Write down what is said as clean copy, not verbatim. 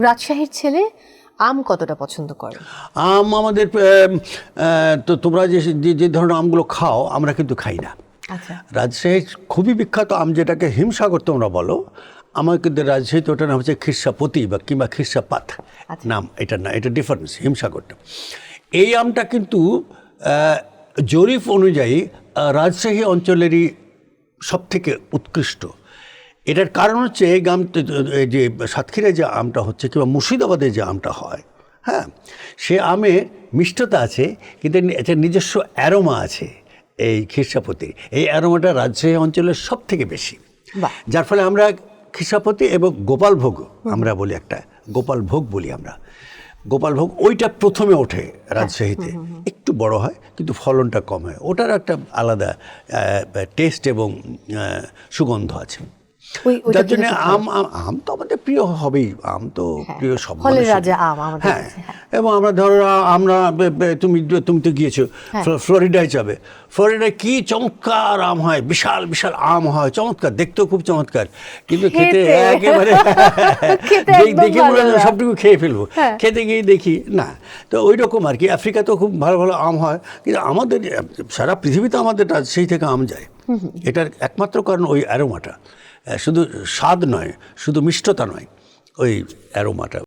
রাজশাহীর ছেলে আম কতটা পছন্দ করে? আম আমাদের তো তোমরা যে যে ধরনের আমগুলো খাও আমরা কিন্তু খাই না। আচ্ছা, রাজশাহীর খুবই বিখ্যাত আম যেটাকে হিমসাগর তোমরা বলো, আমার কিন্তু রাজশাহীতে ওটার নাম হচ্ছে খিরসাপতি বা কিংবা খিরসাপাত নাম, এটা না, এটা ডিফারেন্স হিমসাগরটা। এই আমটা কিন্তু জরিপ অনুযায়ী রাজশাহী অঞ্চলেরই সবথেকে উৎকৃষ্ট। এটার কারণ হচ্ছে এই যে সাতক্ষীরায় যে আমটা হচ্ছে কিংবা মুর্শিদাবাদে যে আমটা হয়, হ্যাঁ, সে আমে মিষ্টতা আছে কিন্তু এটা নিজস্ব অ্যারোমা আছে। এই খিরসাপতির এই অ্যারোমাটা রাজশাহী অঞ্চলের সব থেকে বেশি, বাহ। যার ফলে আমরা খিরসাপতি এবং গোপালভোগ আমরা বলি, একটা গোপালভোগ বলি আমরা, গোপালভোগ ওইটা প্রথমে ওঠে রাজশাহীতে। একটু বড় হয় কিন্তু ফলনটা কম হয়, ওটার একটা আলাদা টেস্ট এবং সুগন্ধ আছে। যার জন্য আম তো আমাদের প্রিয় হবেই, আম তো প্রিয় সব ফলের মানুষের। রাজা আম আমাদের হ্যাঁ, কাছে, হ্যাঁ। এবং আমরা ধরো আমরা তুমি তো গিয়েছো ফ্লোরিডায় যাবে, ফ্লোরিডায় কি চমৎকার আম হয়, বিশাল বিশাল আম হয়, চমৎকার, দেখতেও খুব চমৎকার, কিন্তু খেতে একেবারে দেখে মনে হয় সবটুকু খেয়ে ফেলবো, খেতে গিয়ে দেখি না। তো ওই রকম আর কি। আফ্রিকাতেও খুব ভালো ভালো আম হয়, কিন্তু আমাদের সারা পৃথিবীতে আমাদের সেই থেকে আম যায়। এটার একমাত্র কারণ ওই অ্যারোমাটা, শুধু স্বাদ নয়, শুধু মিষ্টতা নয়, ওই অ্যারোমাটা।